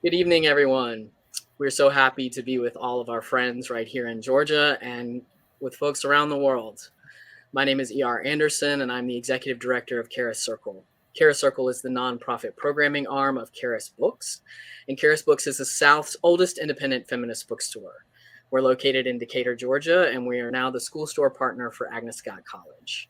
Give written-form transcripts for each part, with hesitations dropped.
Good evening, everyone. We're so happy to be with all of our friends right here in Georgia and with folks around the world. My name is E.R. Anderson, and I'm the Executive Director of Charis Circle. Charis Circle is the nonprofit programming arm of Charis Books, and Charis Books is the South's oldest independent feminist bookstore. We're located in Decatur, Georgia, and we are now the school store partner for Agnes Scott College.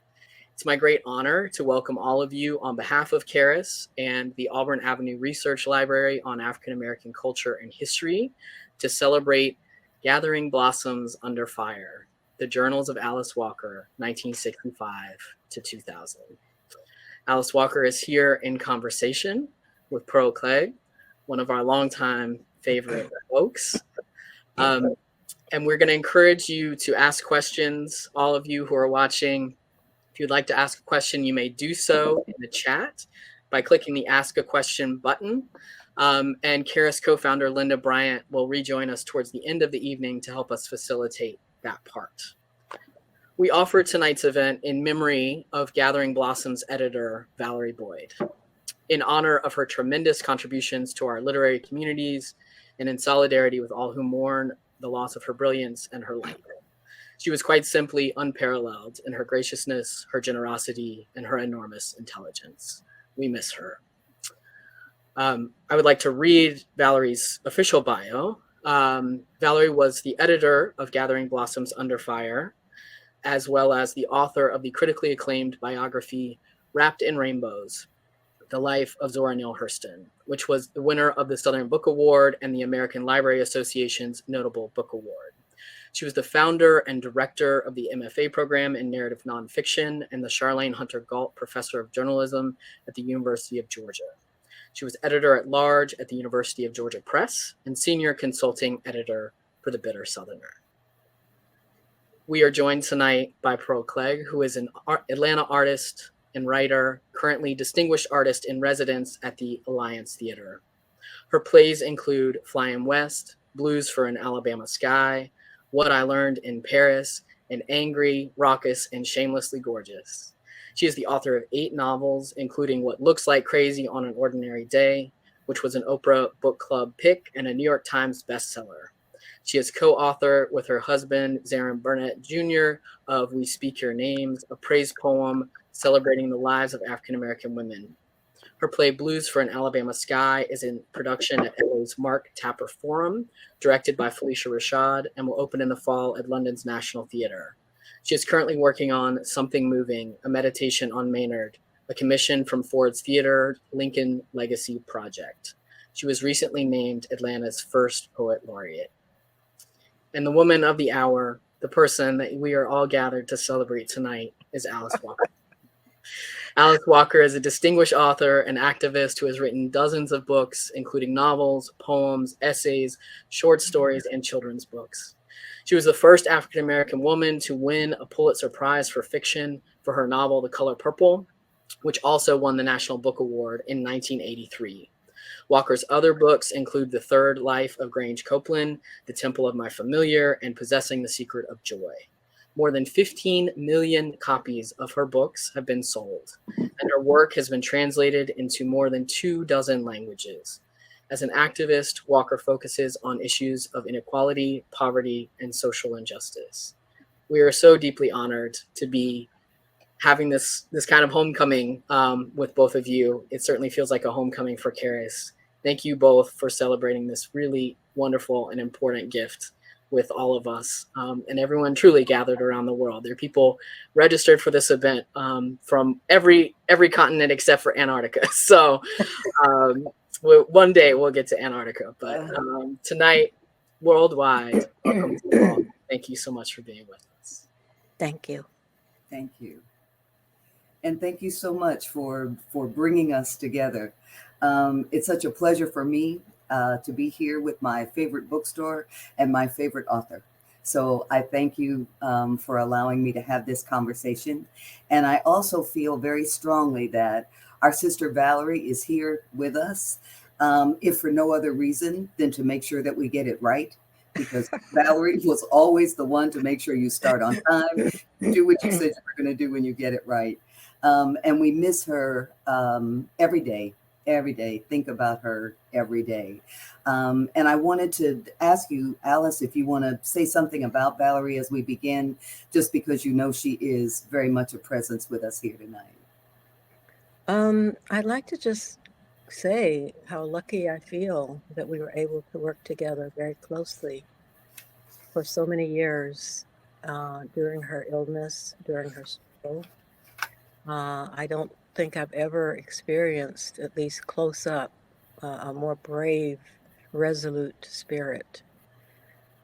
It's my great honor to welcome all of you on behalf of Charis and the Auburn Avenue Research Library on African American Culture and History to celebrate Gathering Blossoms Under Fire, the Journals of Alice Walker, 1965 to 2000. Alice Walker is here in conversation with Pearl Cleage, one of our longtime favorite folks. And we're going to encourage you to ask questions, all of you who are watching. If you'd like to ask a question, you may do so in the chat by clicking the Ask a Question button. And Charis co-founder Linda Bryant will rejoin us towards the end of the evening to help us facilitate that part. We offer tonight's event in memory of Gathering Blossoms editor Valerie Boyd, in honor of her tremendous contributions to our literary communities and in solidarity with all who mourn the loss of her brilliance and her light. She was quite simply unparalleled in her graciousness, her generosity, and her enormous intelligence. We miss her. I would like to read Valerie's official bio. Valerie was the editor of Gathering Blossoms Under Fire, as well as the author of the critically acclaimed biography, Wrapped in Rainbows, The Life of Zora Neale Hurston, which was the winner of the Southern Book Award and the American Library Association's Notable Book Award. She was the founder and director of the MFA program in narrative nonfiction and the Charlene Hunter Galt Professor of Journalism at the University of Georgia. She was editor-at-large at the University of Georgia Press and senior consulting editor for The Bitter Southerner. We are joined tonight by Pearl Cleage, who is an Atlanta artist and writer, currently distinguished artist in residence at the Alliance Theater. Her plays include Flying West, Blues for an Alabama Sky, What I Learned in Paris, and Angry, Raucous, and Shamelessly Gorgeous. She is the author of 8 novels, including What Looks Like Crazy on an Ordinary Day, which was an Oprah Book Club pick and a New York Times bestseller. She is co-author with her husband, Zarin Burnett Jr., of We Speak Your Names, a praise poem celebrating the lives of African-American women. Her play Blues for an Alabama Sky is in production at LA's Mark Tapper Forum, directed by Felicia Rashad, and will open in the fall at London's National Theatre. She is currently working on Something Moving, a meditation on Maynard, a commission from Ford's Theater Lincoln Legacy Project. She was recently named Atlanta's first poet laureate. And the woman of the hour, the person that we are all gathered to celebrate tonight, is Alice Walker. Alice Walker is a distinguished author and activist who has written dozens of books, including novels, poems, essays, short stories, and children's books. She was the first African-American woman to win a Pulitzer Prize for fiction for her novel, The Color Purple, which also won the National Book Award in 1983. Walker's other books include The Third Life of Grange Copeland, The Temple of My Familiar, and Possessing the Secret of Joy. More than 15 million copies of her books have been sold, and her work has been translated into more than 24 languages. As an activist, Walker focuses on issues of inequality, poverty, and social injustice. We are so deeply honored to be having this kind of homecoming with both of you. It certainly feels like a homecoming for Charis. Thank you both for celebrating this really wonderful and important gift with all of us and everyone truly gathered around the world. There are people registered for this event from every continent except for Antarctica. So one day we'll get to Antarctica, but tonight, worldwide, welcome to you all. Thank you so much for being with us. Thank you. Thank you. And thank you so much for bringing us together. It's such a pleasure for me to be here with my favorite bookstore and my favorite author. So I thank you for allowing me to have this conversation. And I also feel very strongly that our sister Valerie is here with us, if for no other reason than to make sure that we get it right. Because Valerie was always the one to make sure you start on time, do what you said you were going to do when you get it right. And we miss her every day. every day. Think about her every day. And I wanted to ask you, Alice, if you want to say something about Valerie as we begin, just because you know she is very much a presence with us here tonight. I'd like to just say how lucky I feel that we were able to work together very closely for so many years during her illness, during her struggle. I don't think I've ever experienced, at least close up, a more brave, resolute spirit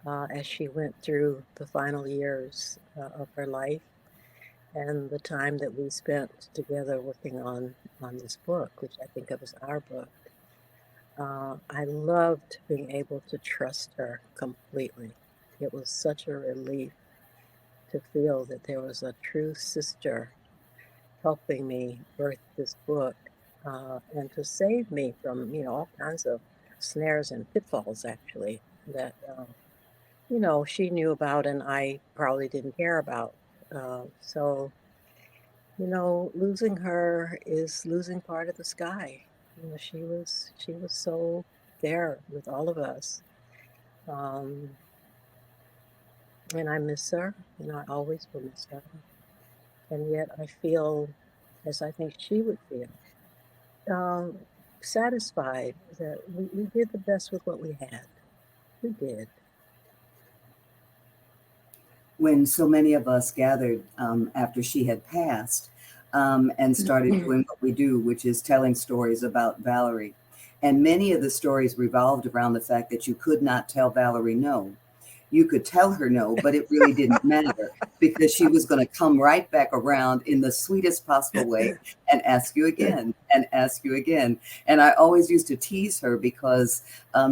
as she went through the final years of her life and the time that we spent together working on this book, which I think of as our book. I loved being able to trust her completely. It was such a relief to feel that there was a true sister helping me birth this book and to save me from, all kinds of snares and pitfalls, actually, that, she knew about and I probably didn't care about. So, losing her is losing part of the sky. She was so there with all of us. Um, and I miss her, and I always will miss her. And yet I feel, as I think she would feel, um, satisfied that we did the best with what we had. We did. When so many of us gathered after she had passed and started doing what we do, which is telling stories about Valerie. And many of the stories revolved around the fact that you could not tell Valerie no. You could tell her no, but it really didn't matter because she was going to come right back around in the sweetest possible way and ask you again and ask you again. And I always used to tease her because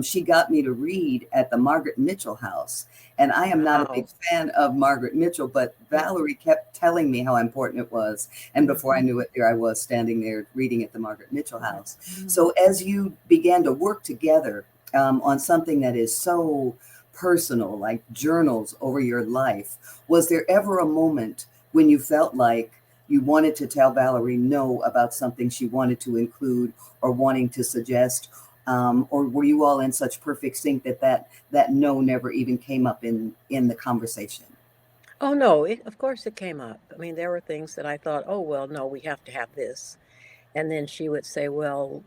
she got me to read at the Margaret Mitchell house. And I am not a big fan of Margaret Mitchell, but Valerie kept telling me how important it was. And before I knew it, there I was standing there reading at the Margaret Mitchell house. So as you began to work together on something that is so personal, like journals over your life, was there ever a moment when you felt like you wanted to tell Valerie no about something she wanted to include or wanting to suggest? Or were you all in such perfect sync that no never even came up in the conversation? Oh, no, of course it came up. I mean, there were things that I thought, oh, well, no, we have to have this. And then she would say, well,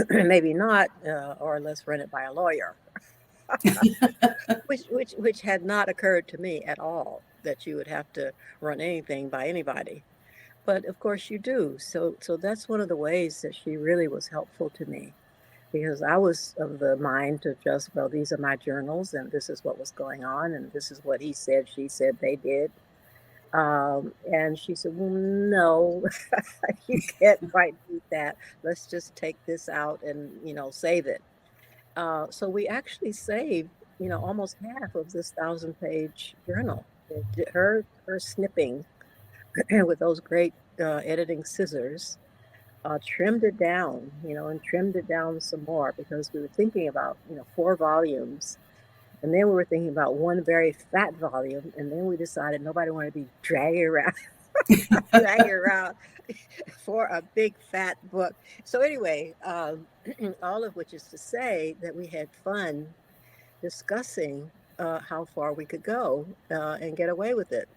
maybe not, or let's run it by a lawyer. which had not occurred to me at all, that you would have to run anything by anybody. But of course you do. So that's one of the ways that she really was helpful to me, because I was of the mind to just, well, these are my journals and this is what was going on and this is what he said, she said, they did. And she said, well, no, you can't quite do that. Let's just take this out and, save it. So we actually saved, almost half of this 1,000-page journal. Her snipping with those great editing scissors, trimmed it down, and trimmed it down some more because we were thinking about, 4 volumes. And then we were thinking about one very fat volume. And then we decided nobody wanted to be dragging around, dragging around for a big fat book. So anyway, all of which is to say that we had fun discussing how far we could go and get away with it.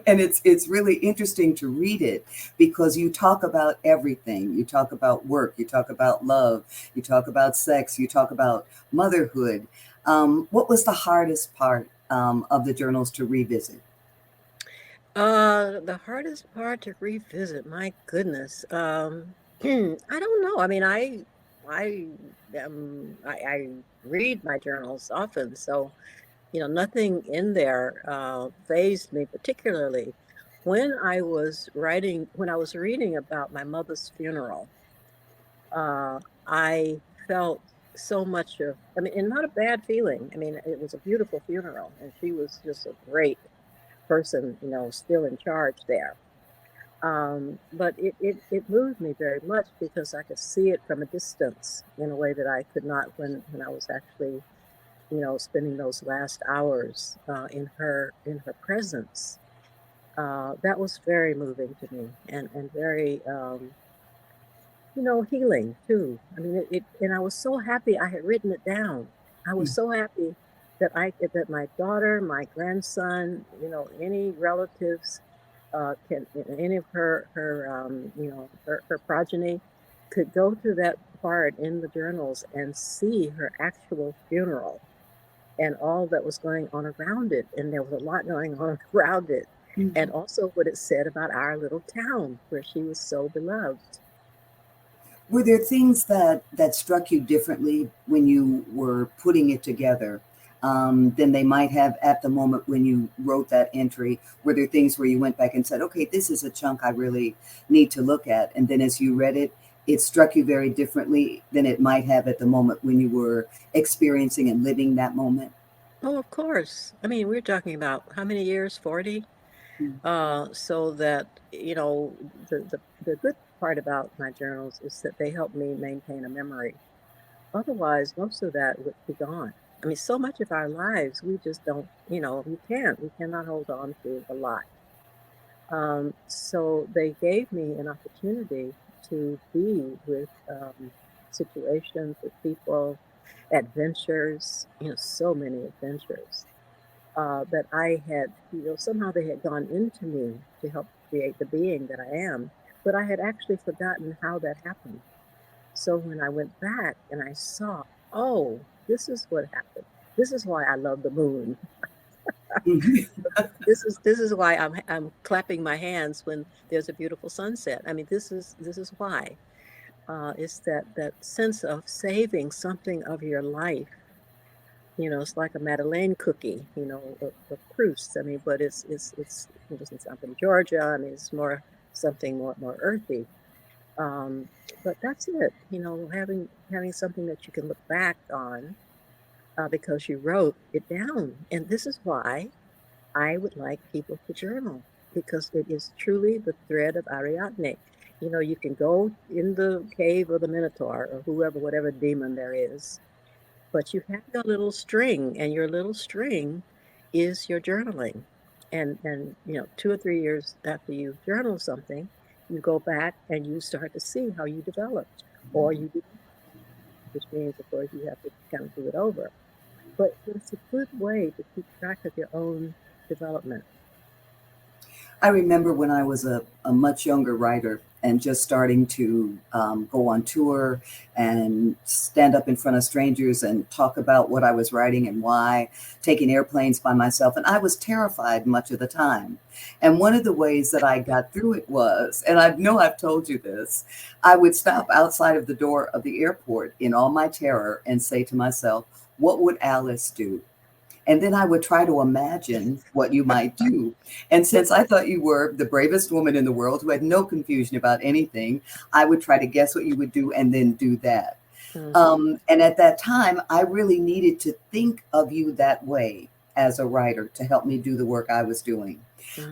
And it's really interesting to read it because you talk about everything. You talk about work, you talk about love, you talk about sex, you talk about motherhood. What was the hardest part of the journals to revisit? The hardest part to revisit, my goodness. I don't know. I mean, I read my journals often, so nothing in there fazed me particularly. When I was reading about my mother's funeral, I felt so much of, I mean, and not a bad feeling. I mean, it was a beautiful funeral, and she was just a great person, still in charge there. But it moved me very much because I could see it from a distance in a way that I could not when I was actually, spending those last hours in her presence. That was very moving to me and very healing too. I mean, and I was so happy I had written it down. I was so happy that my daughter, my grandson, any relatives, any of her progeny could go to that part in the journals and see her actual funeral and all that was going on around it. And there was a lot going on around it. And also what it said about our little town where she was so beloved. Were there things that struck you differently when you were putting it together than they might have at the moment when you wrote that entry? Were there things where you went back and said, okay, this is a chunk I really need to look at, and then as you read it, it struck you very differently than it might have at the moment when you were experiencing and living that moment? Oh, of course. I mean, we're talking about how many years? 40? Mm. So that, the good part about my journals is that they help me maintain a memory. Otherwise, most of that would be gone. I mean, so much of our lives, we just don't, we cannot hold on to a lot. So they gave me an opportunity to be with situations, with people, adventures, so many adventures that I had, somehow they had gone into me to help create the being that I am, but I had actually forgotten how that happened. So when I went back and I saw, oh, this is what happened. This is why I love the moon. Mhm. This is why I'm clapping my hands when there's a beautiful sunset. I mean, this is why. It's that sense of saving something of your life. It's like a Madeleine cookie, of Proust. I mean, but since I'm from Georgia, I mean, it's more something more earthy. But that's it, having something that you can look back on because you wrote it down. And this is why I would like people to journal, because it is truly the thread of Ariadne. You can go in the cave of the Minotaur or whoever, whatever demon there is, but you have your little string, and your little string is your journaling. And 2 or 3 years after you journal something, you go back and you start to see how you developed, or you did, which means, of course, you have to kind of do it over. But it's a good way to keep track of your own development. I remember when I was a much younger writer and just starting to go on tour and stand up in front of strangers and talk about what I was writing and why, taking airplanes by myself. And I was terrified much of the time. And one of the ways that I got through it was, and I know I've told you this, I would stop outside of the door of the airport in all my terror and say to myself, what would Alice do? And then I would try to imagine what you might do. And since I thought you were the bravest woman in the world who had no confusion about anything, I would try to guess what you would do and then do that. And at that time, I really needed to think of you that way as a writer to help me do the work I was doing.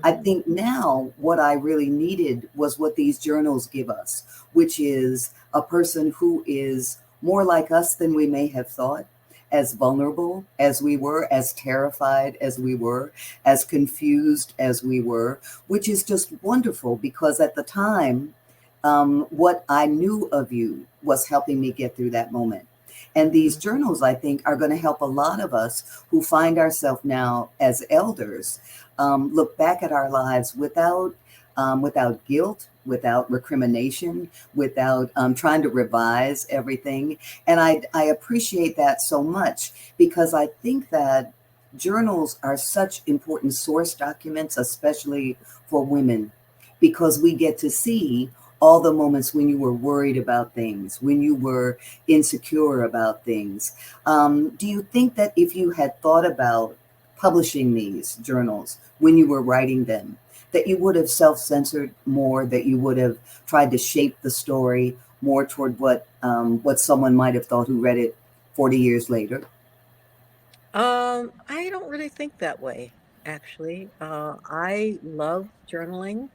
I think now what I really needed was what these journals give us, which is a person who is more like us than we may have thought, as vulnerable as we were, as terrified as we were, as confused as we were, which is just wonderful because at the time, what I knew of you was helping me get through that moment. And these journals, I think, are going to help a lot of us who find ourselves now as elders look back at our lives without guilt, without recrimination, without trying to revise everything. And I appreciate that so much because I think that journals are such important source documents, especially for women, because we get to see all the moments when you were worried about things, when you were insecure about things. Do you think that if you had thought about publishing these journals when you were writing them, that you would have self-censored more, that you would have tried to shape the story more toward what someone might have thought who read it 40 years later? I don't really think that way, actually. I love journaling.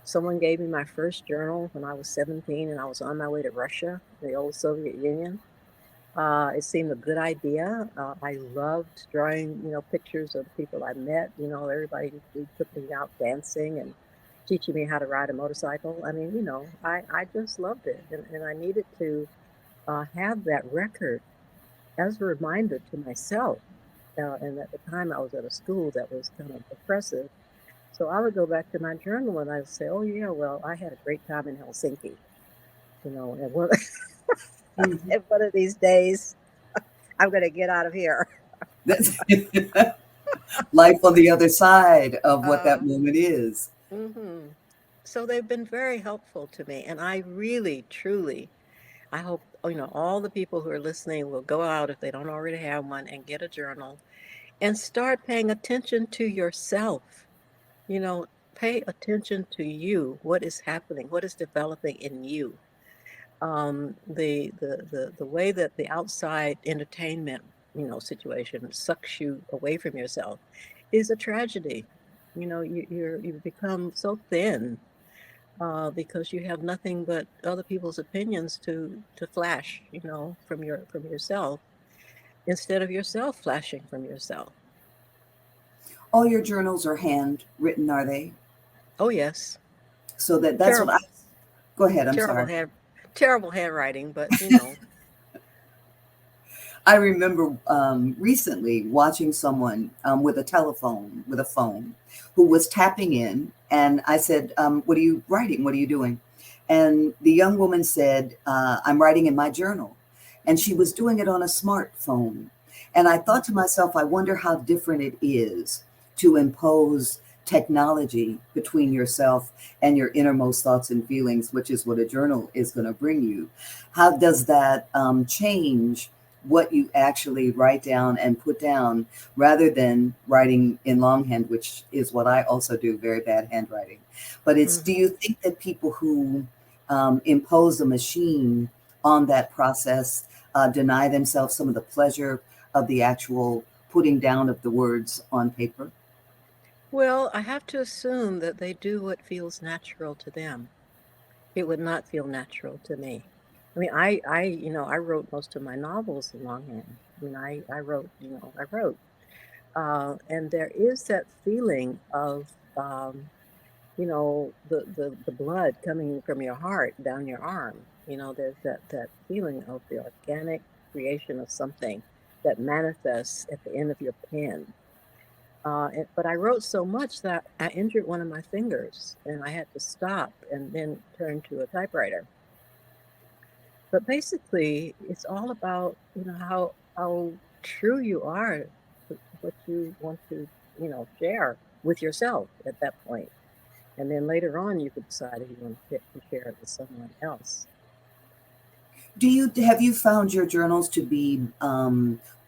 Someone gave me my first journal when I was 17 and I was on my way to Russia, the old Soviet Union. It seemed a good idea. I loved drawing, pictures of the people I met. Everybody we took me out dancing, and teaching me how to ride a motorcycle. I mean, I just loved it. And I needed to have that record as a reminder to myself. And at the time I was at a school that was kind of oppressive. So I would go back to my journal and I'd say, oh, yeah, well, I had a great time in Helsinki. And Mhm. and one of these days, I'm going to get out of here. That's life on the other side of what that Uh, moment is. hmm So they've been very helpful to me. And I really, truly, I hope, all the people who are listening will go out if they don't already have one and get a journal and start paying attention to yourself. You know, pay attention to you, what is happening, what is developing in you. The way that the outside entertainment, situation sucks you away from yourself is a tragedy. You become so thin because you have nothing but other people's opinions to flash, from yourself instead of yourself flashing from yourself. All your journals are handwritten, are they? Oh yes, So that's what I. terrible, Go ahead. I'm terrible sorry. hand, terrible handwriting, but I remember recently watching someone with with a phone, who was tapping in, and I said, "What are you writing? What are you doing?" And the young woman said, "I'm writing in my journal," and she was doing it on a smartphone. And I thought to myself, I wonder how different it is to impose technology between yourself and your innermost thoughts and feelings, which is what a journal is going to bring you. How does that change what you actually write down and put down rather than writing in longhand, which is what I also do, very bad handwriting. But do Mhm. you think that people who impose a machine on that process deny themselves some of the pleasure of the actual putting down of the words on paper? Well, I have to assume that they do what feels natural to them. It would not feel natural to me. I mean, I wrote most of my novels in longhand. I mean, I wrote. And there is that feeling of, the blood coming from your heart down your arm. There's that feeling of the organic creation of something that manifests at the end of your pen. But I wrote so much that I injured one of my fingers and I had to stop and then turn to a typewriter. But basically, it's all about, how true you are to what you want to, share with yourself at that point. And then later on, you could decide if you want to share it with someone else. Do you have you found your journals to be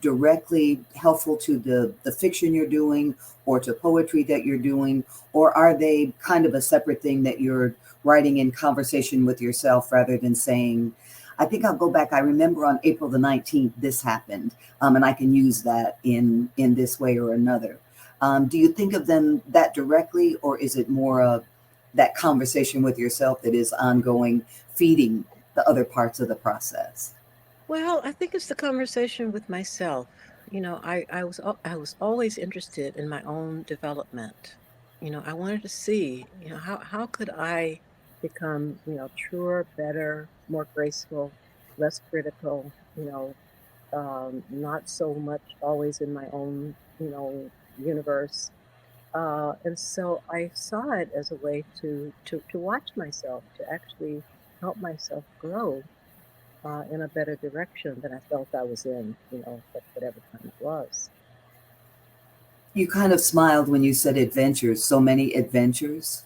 directly helpful to the fiction you're doing or to poetry that you're doing, or are they kind of a separate thing that you're writing in conversation with yourself rather than saying, I think I'll go back. I remember on April the 19th, this happened, and I can use that in this way or another. Do you think of them that directly, or is it more of that conversation with yourself that is ongoing, feeding the other parts of the process? Well, I think it's the conversation with myself. I was always interested in my own development. I wanted to see, how could I become, truer, better, more graceful, less critical, not so much always in my own, universe. And so I saw it as a way to watch myself, to actually help myself grow in a better direction than I felt I was in, at whatever time it was. You kind of smiled when you said adventures, so many adventures.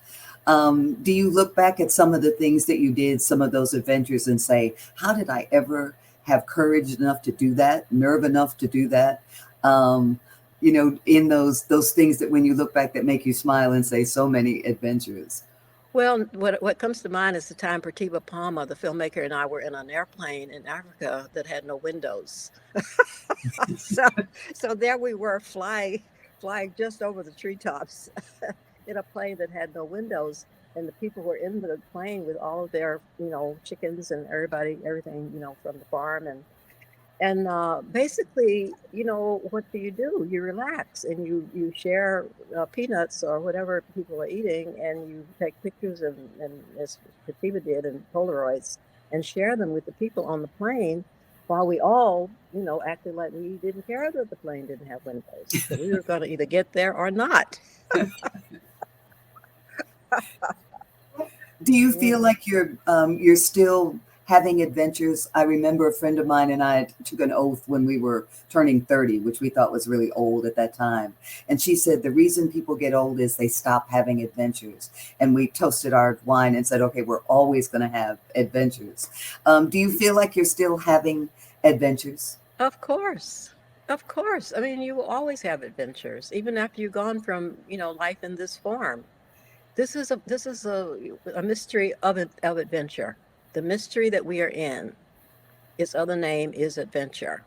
Do you look back at some of the things that you did, some of those adventures, and say, how did I ever have courage enough to do that, nerve enough to do that? In those things that when you look back that make you smile and say, so many adventures. Well, what comes to mind is the time Pertiba Palma, the filmmaker, and I were in an airplane in Africa that had no windows. so so there we were flying just over the treetops in a plane that had no windows, and the people were in the plane with all of their chickens and everything from the farm, And basically, what do? You relax and you share peanuts or whatever people are eating, and you take pictures and as Fatima did, and Polaroids, and share them with the people on the plane, while we all, acted like we didn't care that the plane didn't have windows, that we were going to either get there or not. Do you feel like you're still having adventures? I remember a friend of mine and I took an oath when we were turning 30, which we thought was really old at that time. And she said the reason people get old is they stop having adventures. And we toasted our wine and said, okay, we're always going to have adventures. Do you feel like you're still having adventures? Of course. Of course. I mean, you will always have adventures, even after you've gone from, life in this form. This is a mystery of adventure. The mystery that we are in, its other name is adventure.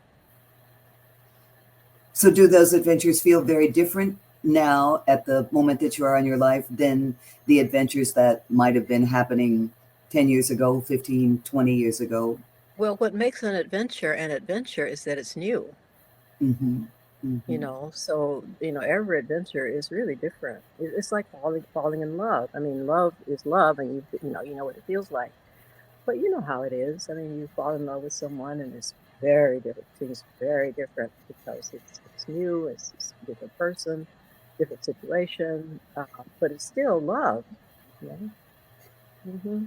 So do those adventures feel very different now at the moment that you are in your life than the adventures that might have been happening 10 years ago, 15, 20 years ago? Well, what makes an adventure is that it's new. Mm-hmm. Mm-hmm. So every adventure is really different. It's like falling in love. I mean, love is love, and you know what it feels like. But you know how it is. I mean, you fall in love with someone, and it's very different. Things very different because it's new. It's a different person, different situation, but it's still love. Mm-hmm.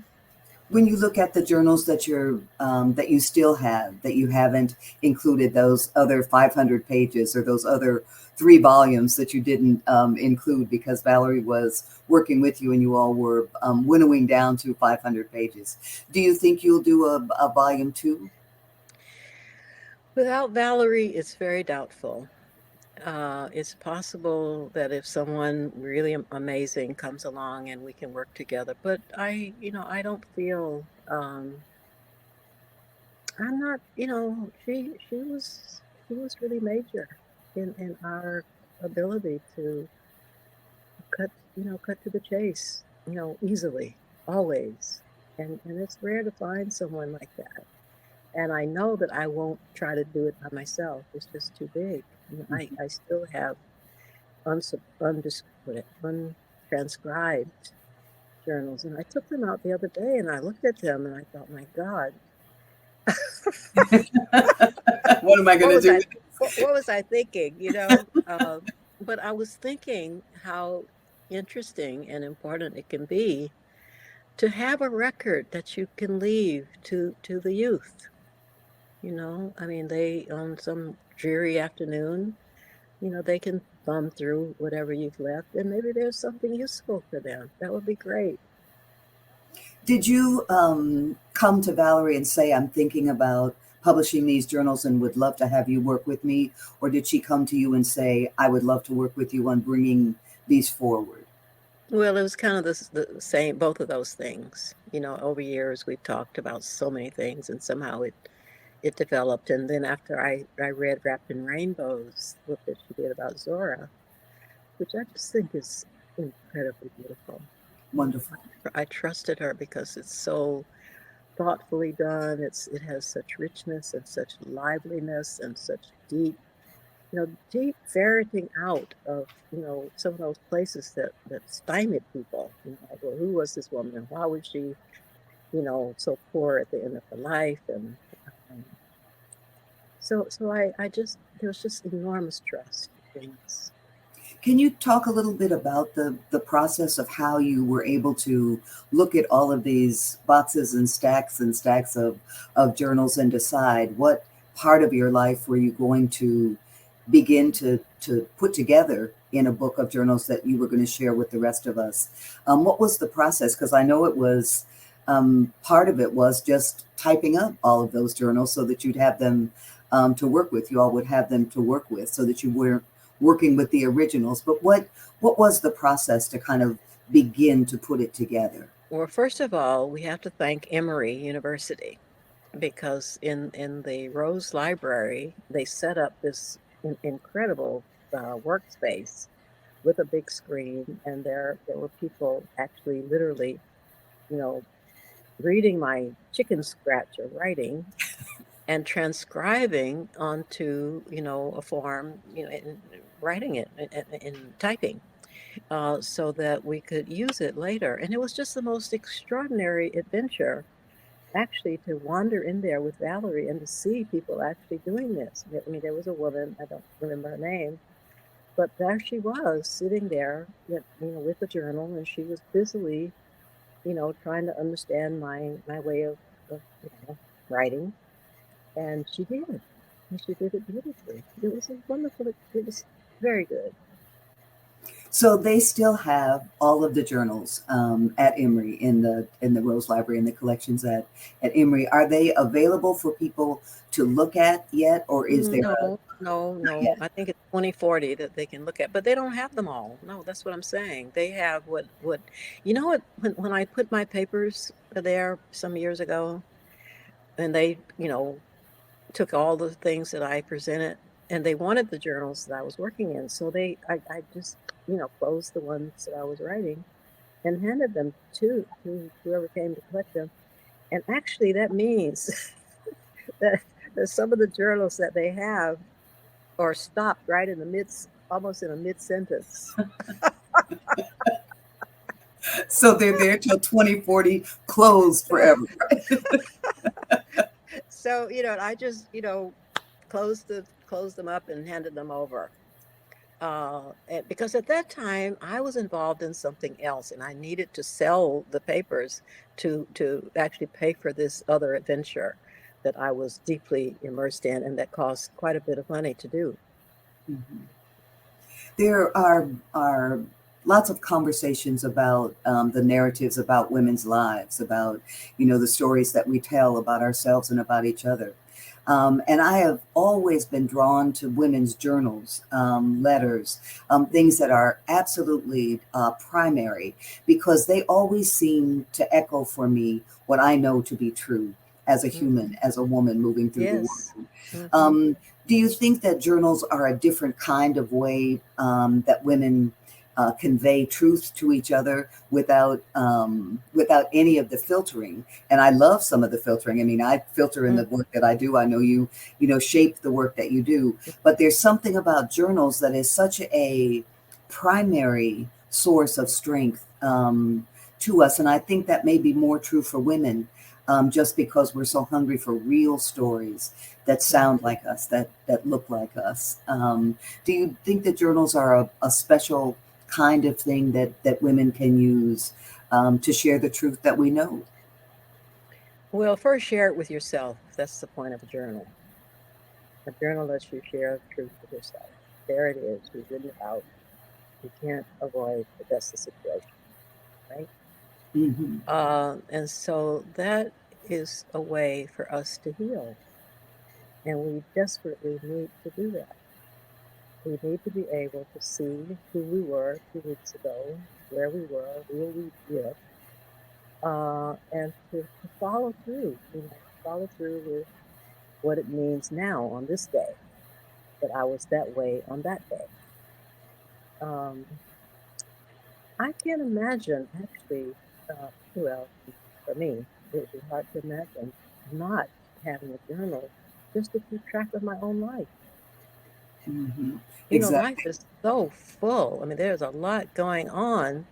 When you look at the journals that that you still have, that you haven't included those other 500 pages or those other 3 volumes that you didn't include because Valerie was working with you and you all were winnowing down to 500 pages. Do you think you'll do a volume 2? Without Valerie, it's very doubtful. It's possible that if someone really amazing comes along and we can work together, but I don't feel, I'm not, she was really major in our ability to cut to the chase, easily, always. And it's rare to find someone like that. And I know that I won't try to do it by myself. It's just too big. I still have untranscribed journals, and I took them out the other day, and I looked at them, and I thought, my God, What am I going to do? What was I thinking? But I was thinking how interesting and important it can be to have a record that you can leave to the youth. I mean, they, on some dreary afternoon, they can thumb through whatever you've left, and maybe there's something useful for them. That would be great. Did you come to Valerie and say, I'm thinking about publishing these journals and would love to have you work with me? Or did she come to you and say, I would love to work with you on bringing these forward? Well, it was kind of the same, both of those things. Over years, we've talked about so many things, and somehow it developed. And then after I read Wrapped in Rainbows, book that she did about Zora, which I just think is incredibly beautiful. Wonderful. I trusted her because it's so thoughtfully done. It has such richness and such liveliness and such deep ferreting out of, some of those places that stymied people. Like, well, who was this woman and why was she, so poor at the end of her life? And so there was just enormous trust in this. Can you talk a little bit about the process of how you were able to look at all of these boxes and stacks of journals and decide what part of your life were you going to begin to put together in a book of journals that you were going to share with the rest of us? What was the process? Because I know it was part of it was just typing up all of those journals so that you'd have them to work with. You all would have them to work with so that you weren't working with the originals. But what was the process to kind of begin to put it together? Well, first of all, we have to thank Emory University, because in the Rose Library, they set up this incredible workspace with a big screen, and there were people actually literally, reading my chicken scratch or writing and transcribing onto, a form, and writing it and typing, so that we could use it later. And it was just the most extraordinary adventure, actually, to wander in there with Valerie and to see people actually doing this. I mean, there was a woman, I don't remember her name, but there she was sitting there, with a journal, and she was busily, trying to understand my way of writing. And she did. And she did it beautifully. It was a wonderful, it was very good. So they still have all of the journals at Emory in the Rose Library, in the collections at Emory. Are they available for people to look at yet, or is there No. I think it's 2040 that they can look at, but they don't have them all. No, that's what I'm saying. They have what when I put my papers there some years ago, and they, took all the things that I presented, and they wanted the journals that I was working in. So I just, closed the ones that I was writing and handed them to whoever came to collect them. And actually that means that some of the journals that they have are stopped right in the midst, almost in a mid-sentence. So they're there till 2040, closed forever. So, I just, closed them up and handed them over. And because at that time I was involved in something else, and I needed to sell the papers to actually pay for this other adventure that I was deeply immersed in, and that cost quite a bit of money to do. Mm-hmm. There are lots of conversations about the narratives about women's lives, about the stories that we tell about ourselves and about each other. And I have always been drawn to women's journals, letters, things that are absolutely primary, because they always seem to echo for me what I know to be true as a human, as a woman moving through the world. Mm-hmm. Do you think that journals are a different kind of way that women convey truth to each other without any of the filtering? And I love some of the filtering. I mean, I filter in the work that I do. I know you shape the work that you do, but there's something about journals that is such a primary source of strength to us. And I think that may be more true for women, just because we're so hungry for real stories that sound like us, that look like us. Do you think that journals are a special kind of thing that women can use to share the truth that we know? Well, first, share it with yourself. That's the point of a journal. A journal lets you share the truth with yourself. There it is. You've written it out. You can't avoid that that's the situation, right? Mm-hmm. And so that is a way for us to heal. And we desperately need to do that. We need to be able to see who we were 2 weeks ago, where we were, who we with, and to follow through, follow through with what it means now on this day, that I was that way on that day. I can't imagine, actually, well, for me, it would be hard to imagine not having a journal just to keep track of my own life. Mm-hmm. Exactly. Life is so full. I mean, there's a lot going on.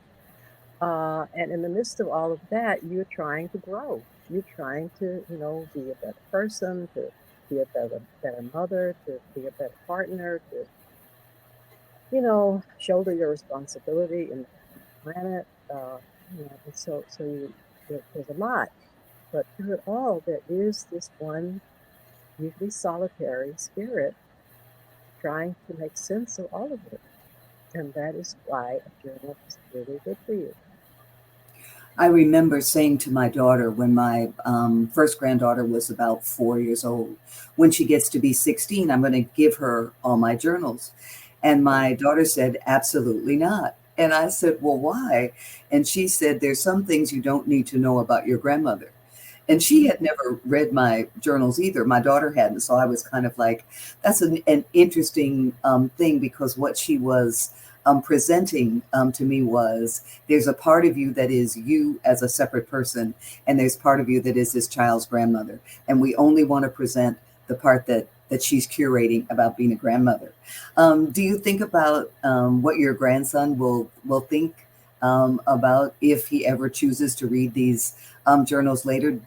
And in the midst of all of that, you're trying to grow. You're trying to, be a better person, to be a better mother, to be a better partner, to, shoulder your responsibility in the planet. And so there's a lot. But through it all, there is this one, usually solitary spirit trying to make sense of all of it. And that is why a journal is really good for you. I remember saying to my daughter when my first granddaughter was about 4 years old, when she gets to be 16, I'm going to give her all my journals. And my daughter said, absolutely not. And I said, well, why? And she said, there's some things you don't need to know about your grandmother. And she had never read my journals either. My daughter hadn't. So I was kind of like, that's an interesting thing, because what she was presenting to me was, there's a part of you that is you as a separate person, and there's part of you that is this child's grandmother. And we only want to present the part that she's curating about being a grandmother. Do you think about what your grandson will think about if he ever chooses to read these journals later?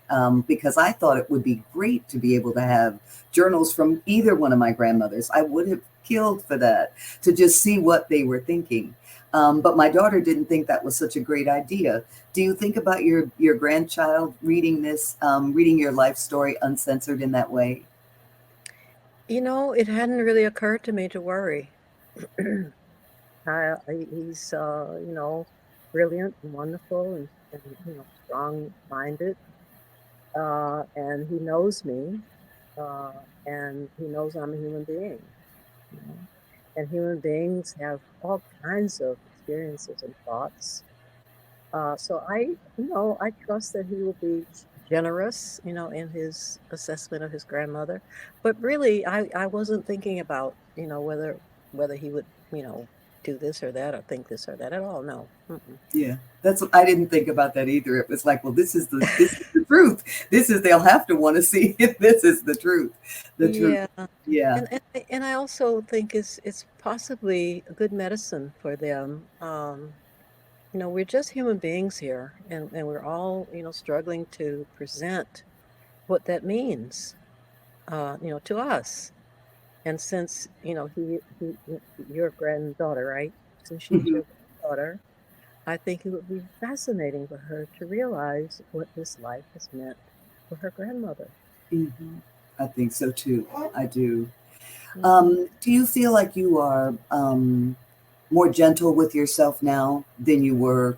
Because I thought it would be great to be able to have journals from either one of my grandmothers. I would have killed for that, to just see what they were thinking. But my daughter didn't think that was such a great idea. Do you think about your grandchild reading this, reading your life story uncensored in that way? You know, it hadn't really occurred to me to worry. He's, you know, brilliant and wonderful and you know, strong-minded. And he knows me, and he knows I'm a human being. You know? And human beings have all kinds of experiences and thoughts. So I trust that he will be generous, you know, in his assessment of his grandmother. But really, I wasn't thinking about, you know, whether he would, you know, do this or that or think this or that at all. No. Mm-mm. Yeah, that's what I didn't think about that either. It was like, well, this is the truth. They'll have to want to see if this is the truth. The truth. Yeah. Yeah. And I also think it's possibly a good medicine for them. You know, we're just human beings here, and we're all, you know, struggling to present what that means, you know, to us. And since, you know, your granddaughter, right? Since she's Mhm. your granddaughter, I think it would be fascinating for her to realize what this life has meant for her grandmother. Mhm. I think so too. I do. Mhm. Do you feel like you are more gentle with yourself now than you were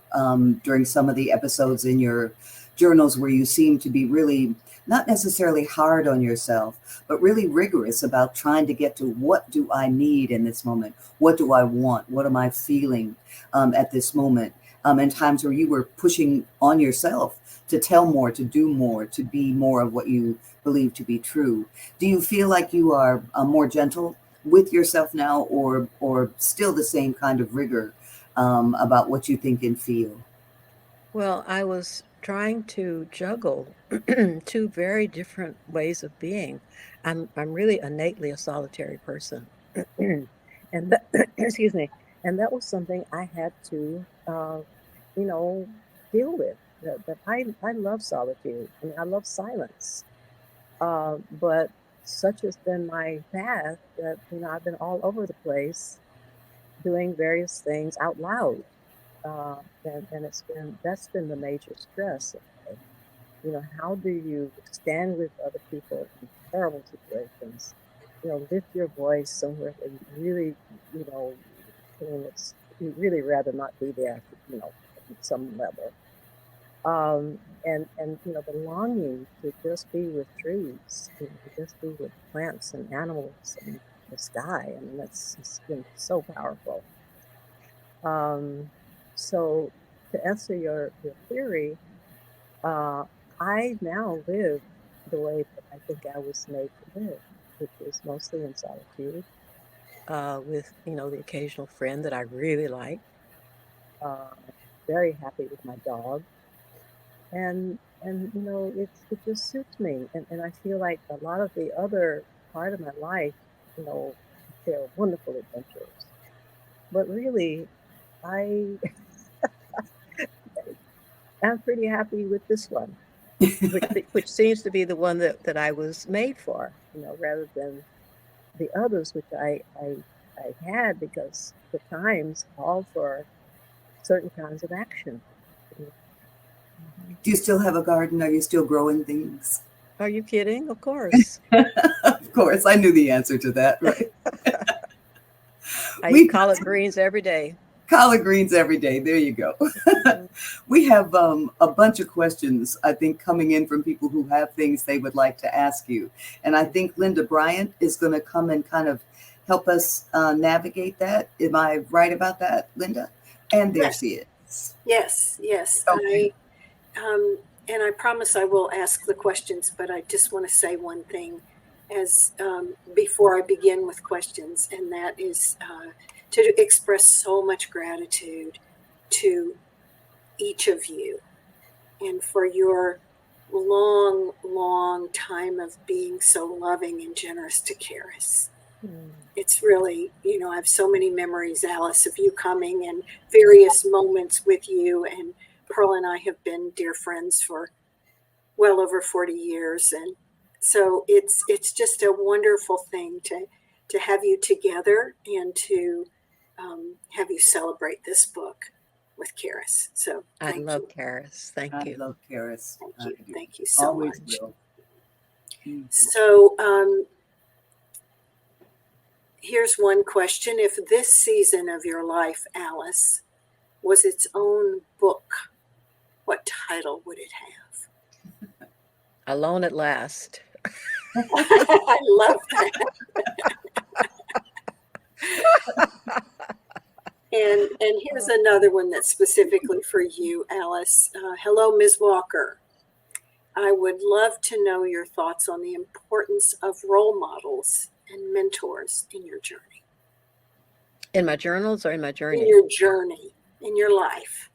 during some of the episodes in your journals where you seem to be really not necessarily hard on yourself, but really rigorous about trying to get to, what do I need in this moment? What do I want? What am I feeling at this moment? And times where you were pushing on yourself to tell more, to do more, to be more of what you believe to be true. Do you feel like you are more gentle with yourself now, or still the same kind of rigor about what you think and feel? Well, I was trying to juggle two very different ways of being. I'm really innately a solitary person. And that, excuse me, and that was something I had to you know, deal with. That I love solitude. I mean, I love silence. But such has been my path that, you know, I've been all over the place doing various things out loud. And that's been the major stress. Okay? You know, how do you stand with other people in terrible situations? You know, lift your voice somewhere where you really, you know, I mean, it's, you'd really rather not be there, you know, at some level. And you know, the longing to just be with trees, you know, to just be with plants and animals and the sky. I mean, it's been so powerful. Um, so to answer your theory, uh, I now live the way that I think I was made to live, which is mostly in solitude, with, you know, the occasional friend that I really like. Uh, very happy with my dog, and you know, it just suits me, and I feel like a lot of the other part of my life, you know, they're wonderful adventures, but really, I am pretty happy with this one, which seems to be the one that I was made for, you know, rather than the others, which I had because the times called for certain kinds of action. Mhm. Do you still have a garden? Are you still growing things? Are you kidding? Of course. Of course, I knew the answer to that. Right? I eat We collard greens every day. collard greens every day. There you go. Mhm. We have a bunch of questions, I think, coming in from people who have things they would like to ask you. And I think Linda Bryant is going to come and kind of help us navigate that. Am I right about that, Linda? And there Yes, she is. yes. Okay. And I promise I will ask the questions, but I just want to say one thing as before I begin with questions, and that is to express so much gratitude to each of you, and for your long time of being so loving and generous to Charis. It's really, I have so many memories, Alice, of you coming and various moments with you. And Pearl and I have been dear friends for well over 40 years. And so it's just a wonderful thing to have you together and to have you celebrate this book with Charis. So I love Charis. Thank I you. love Charis. Thank you. Thank you so Always much. Will. So here's one question. If this season of your life, Alice, was its own book, what title would it have? Alone at Last. I love that. And here's another one that's specifically for you, Alice. Hello, Ms. Walker. I would love to know your thoughts on the importance of role models and mentors in your journey. In my journals or in my journey? In your journey, in your life.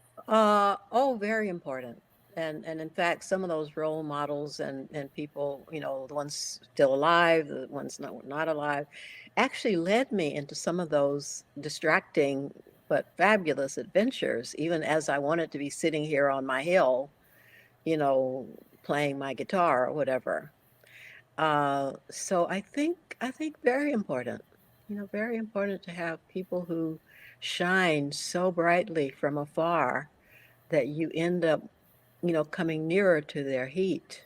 Very important. And in fact, some of those role models and people, the ones still alive, the ones not alive, actually led me into some of those distracting but fabulous adventures, even as I wanted to be sitting here on my hill, playing my guitar or whatever. So I think very important, very important to have people who shine so brightly from afar that you end up, coming nearer to their heat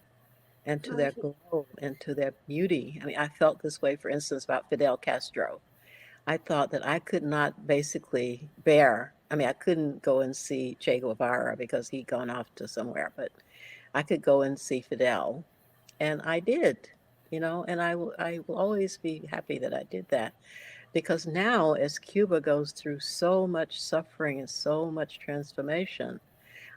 and to their glow and to their beauty. I mean, I felt this way, for instance, about Fidel Castro. I thought that I could not basically bear, I couldn't go and see Che Guevara because he'd gone off to somewhere, but I could go and see Fidel. And I did, and I will always be happy that I did that, because now as Cuba goes through so much suffering and so much transformation,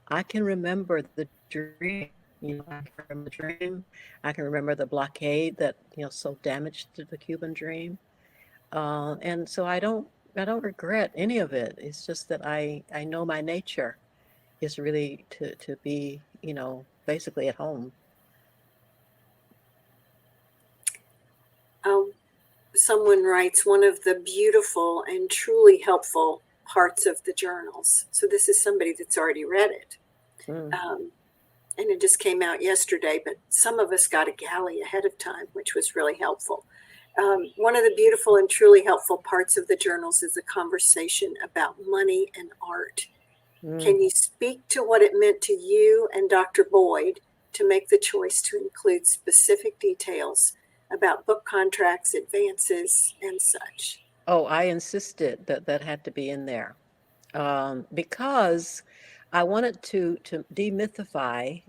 I can remember the dream. I can remember the dream. I can remember the blockade that so damaged the Cuban dream, and so I don't regret any of it. It's just that I know my nature is really to be basically at home. Someone writes, one of the beautiful and truly helpful parts of the journals. So this is somebody that's already read it. And it just came out yesterday, but some of us got a galley ahead of time, which was really helpful. One of the beautiful and truly helpful parts of the journals is the conversation about money and art. Can you speak to what it meant to you and Dr. Boyd to make the choice to include specific details about book contracts, advances, and such? Oh, I insisted that had to be in there, because I wanted to demythify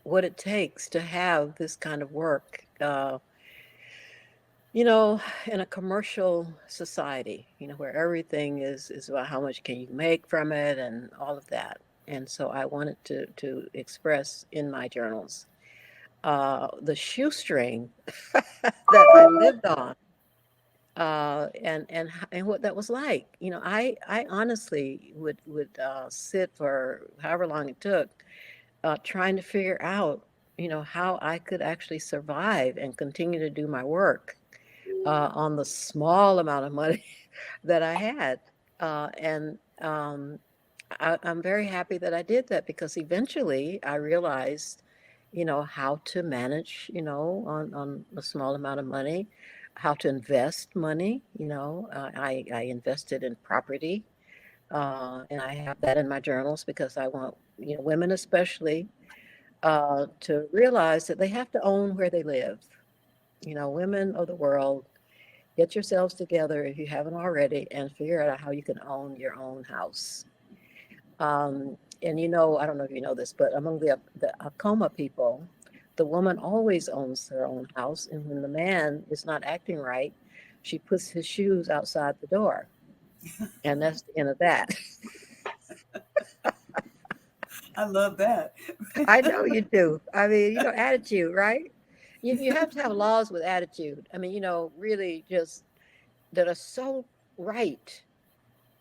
what it takes to have this kind of work, in a commercial society, where everything is about how much can you make from it and all of that. And so I wanted to express in my journals the shoestring that I lived on, and what that was like. I honestly would sit for however long it took, trying to figure out, how I could actually survive and continue to do my work on the small amount of money that I had. And I'm very happy that I did that, because eventually I realized, how to manage, on a small amount of money, how to invest money. I invested in property, and I have that in my journals because I want, women especially, to realize that they have to own where they live. Women of the world, get yourselves together if you haven't already and figure out how you can own your own house. And I don't know if you know this, but among the Acoma people, the woman always owns her own house, and when the man is not acting right, she puts his shoes outside the door, and that's the end of that. I love that. I know you do. I mean, attitude, right? You have to have laws with attitude. I mean, really just that are so right,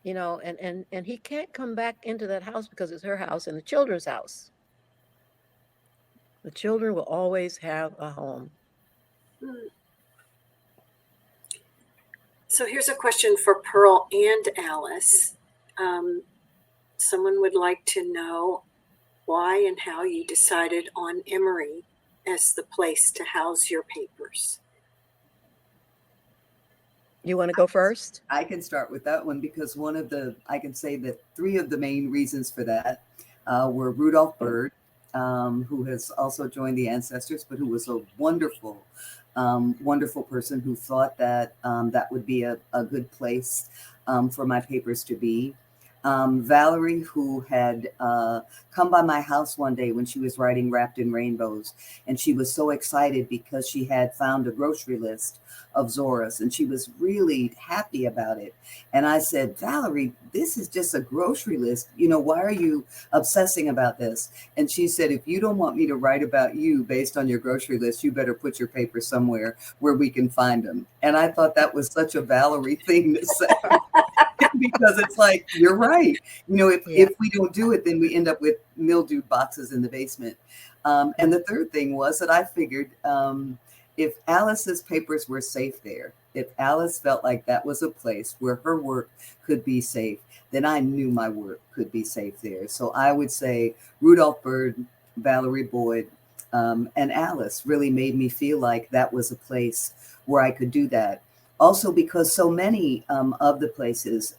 you know, and he can't come back into that house because it's her house and the children's house. The children will always have a home. So here's a question for Pearl and Alice. Someone would like to know why and how you decided on Emory as the place to house your papers. You want to go first? I can start with that one because I can say that 3 of the main reasons for that were Rudolph Byrd, who has also joined the Ancestors, but who was a wonderful, wonderful person who thought that that would be a good place for my papers to be. Valerie, who had come by my house one day when she was writing Wrapped in Rainbows, and she was so excited because she had found a grocery list of Zora's, and she was really happy about it. And I said, Valerie, this is just a grocery list. You know, why are you obsessing about this? And she said, if you don't want me to write about you based on your grocery list, you better put your papers somewhere where we can find them. And I thought that was such a Valerie thing to say. Because it's like, you're right. You know, if we don't do it, then we end up with mildewed boxes in the basement. And the third thing was that I figured if Alice's papers were safe there, if Alice felt like that was a place where her work could be safe, then I knew my work could be safe there. So I would say Rudolph Byrd, Valerie Boyd, and Alice really made me feel like that was a place where I could do that. Also, because so many of the places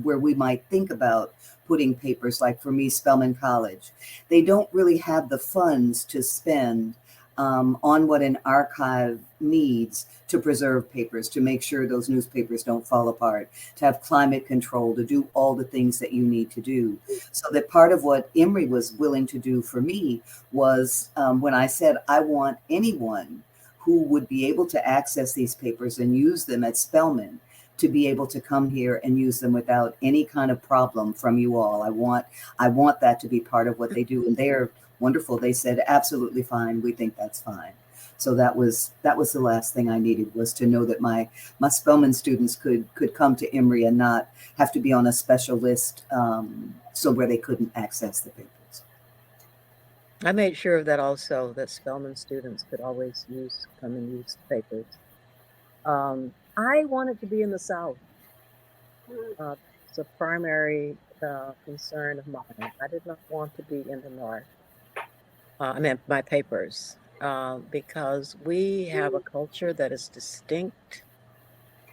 where we might think about putting papers, like for me, Spelman College, they don't really have the funds to spend on what an archive needs to preserve papers, to make sure those newspapers don't fall apart, to have climate control, to do all the things that you need to do. So that part of what Emory was willing to do for me was when I said, I want anyone who would be able to access these papers and use them at Spelman to be able to come here and use them without any kind of problem from you all. I want that to be part of what they do. And they're wonderful. They said, absolutely fine. We think that's fine. So that was the last thing I needed, was to know that my Spelman students could come to Emory and not have to be on a special list so where they couldn't access the papers. I made sure of that also, that Spelman students could always come and use the papers. I wanted to be in the South. It's a primary concern of mine. I did not want to be in the North. I meant my papers, because we have a culture that is distinct,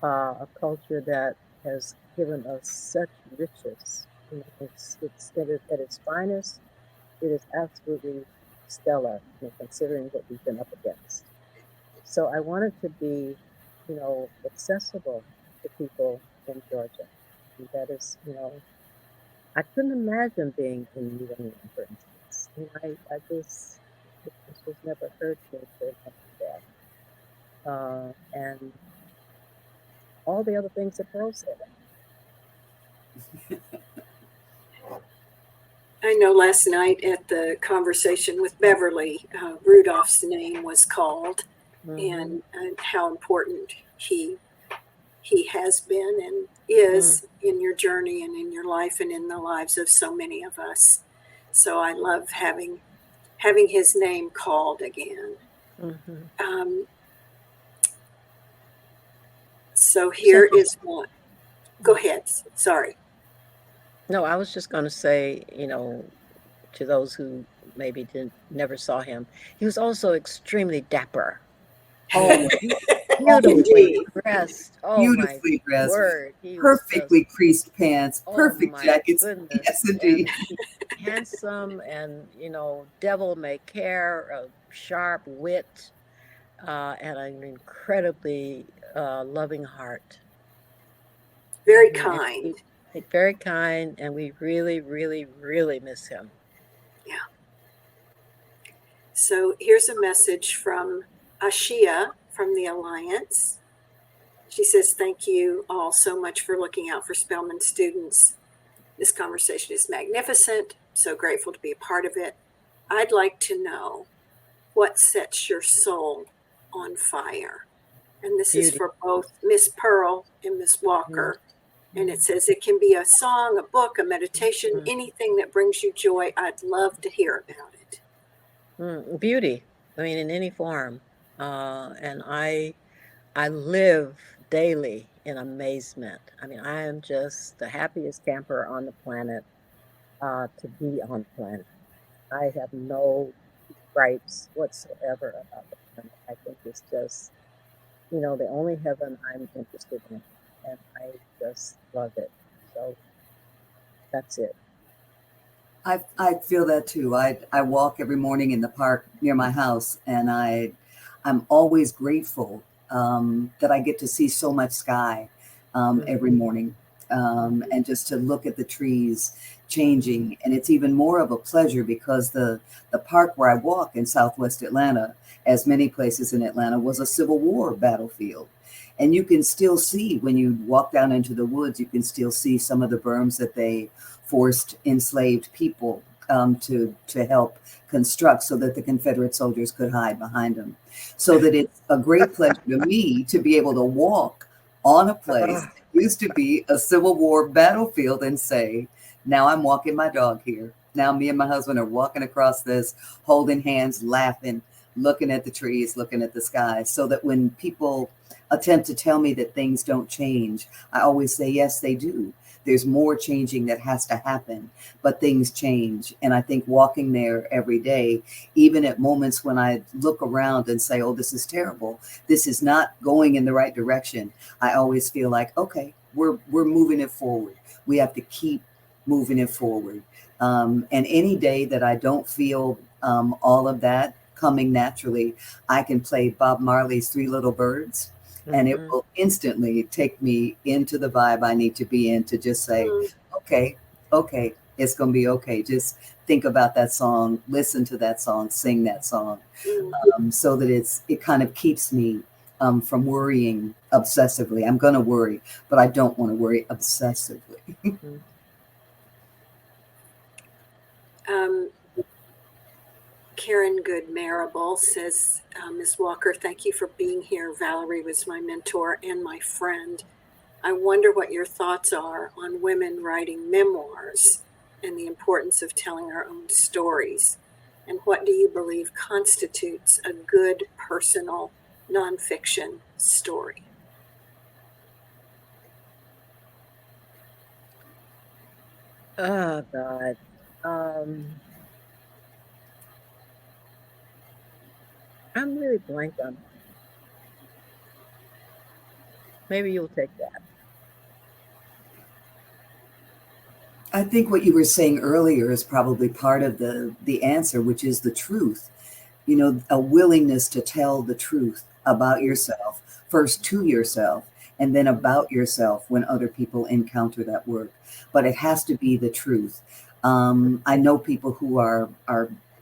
a culture that has given us such riches. You know, it's at its finest. It is absolutely stellar, you know, considering what we've been up against. So I wanted to be, you know, accessible to people in Georgia. And that is, you know, I couldn't imagine being in New England, for instance. You know, I just, it was never occurred to me to do that. And all the other things that Pearl said. I know last night at the conversation with Beverly, Rudolph's name was called, and how important he has been and is in your journey and in your life and in the lives of so many of us. So I love having his name called again. So here is one. Go ahead. Sorry. No, I was just going to say, you know, to those who maybe never saw him, he was also extremely dapper. Oh, beautifully dressed. Oh, Beautifully my dressed. word. Perfectly creased pants, perfect jackets. Goodness. Yes, indeed. Handsome and, you know, devil may care, a sharp wit, and an incredibly loving heart. Very kind. Very kind, and we really, really, really miss him. Yeah. So here's a message from Ashia from the Alliance. She says, thank you all so much for looking out for Spelman students. This conversation is magnificent. So grateful to be a part of it. I'd like to know what sets your soul on fire. And this is for both Miss Pearl and Miss Walker. And it says it can be a song, a book, a meditation, anything that brings you joy. I'd love to hear about it. Beauty, I mean, in any form. And I live daily in amazement. I mean, I am just the happiest camper on the planet to be on the planet. I have no gripes whatsoever about the planet. I think it's just, the only heaven I'm interested in, and I just love it. So that's it. I feel that too. I walk every morning in the park near my house, and I'm always grateful that I get to see so much sky every morning, and just to look at the trees changing. And it's even more of a pleasure because the park where I walk in Southwest Atlanta, as many places in Atlanta, was a Civil War battlefield. And you can still see, when you walk down into the woods, you can still see some of the berms that they forced enslaved people to help construct, so that the Confederate soldiers could hide behind them. So that it's a great pleasure to me to be able to walk on a place that used to be a Civil War battlefield and say, now I'm walking my dog here. Now me and my husband are walking across this, holding hands, laughing, looking at the trees, looking at the sky. So that when people attempt to tell me that things don't change, I always say, yes, they do. There's more changing that has to happen, but things change. And I think walking there every day, even at moments when I look around and say, oh, this is terrible, this is not going in the right direction, I always feel like, okay, we're moving it forward. We have to keep moving it forward. And any day that I don't feel all of that coming naturally, I can play Bob Marley's Three Little Birds. And it will instantly take me into the vibe I need to be in, to just say, okay, it's going to be okay. Just think about that song, listen to that song, sing that song, so that it kind of keeps me from worrying obsessively. I'm going to worry, but I don't want to worry obsessively. Karen Good Marable says, Ms. Walker, thank you for being here. Valerie was my mentor and my friend. I wonder what your thoughts are on women writing memoirs and the importance of telling our own stories. And what do you believe constitutes a good personal nonfiction story? Oh, God. I'm really blank on that. Maybe you'll take that. I think what you were saying earlier is probably part of the answer, which is the truth. A willingness to tell the truth about yourself, first to yourself, and then about yourself when other people encounter that work. But it has to be the truth. I know people who are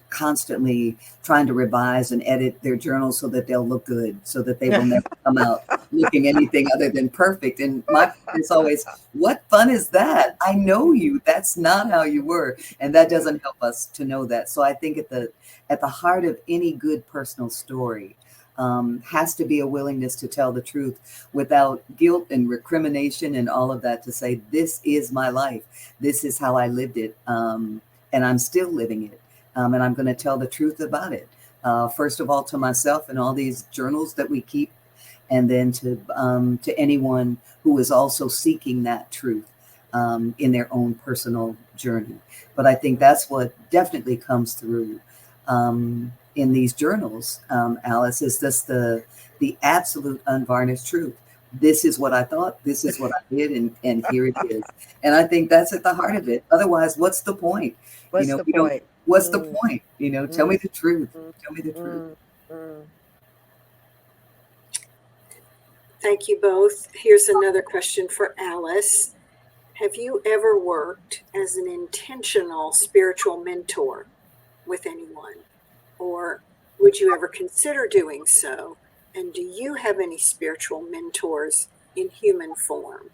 constantly trying to revise and edit their journals so that they'll look good, so that they will never come out looking anything other than perfect. And my point is always, what fun is that? I know you. That's not how you were. And that doesn't help us to know that. So I think at the heart of any good personal story has to be a willingness to tell the truth without guilt and recrimination and all of that, to say, this is my life. This is how I lived it. And I'm still living it. And I'm going to tell the truth about it. First of all, to myself and all these journals that we keep, and then to anyone who is also seeking that truth in their own personal journey. But I think that's what definitely comes through in these journals, Alice, is just the absolute unvarnished truth. This is what I thought. This is what I did, and here it is. And I think that's at the heart of it. Otherwise, what's the point? What's the point? What's the point? Tell me the truth. Tell me the truth. Thank you both. Here's another question for Alice. Have you ever worked as an intentional spiritual mentor with anyone? Or would you ever consider doing so? And do you have any spiritual mentors in human form?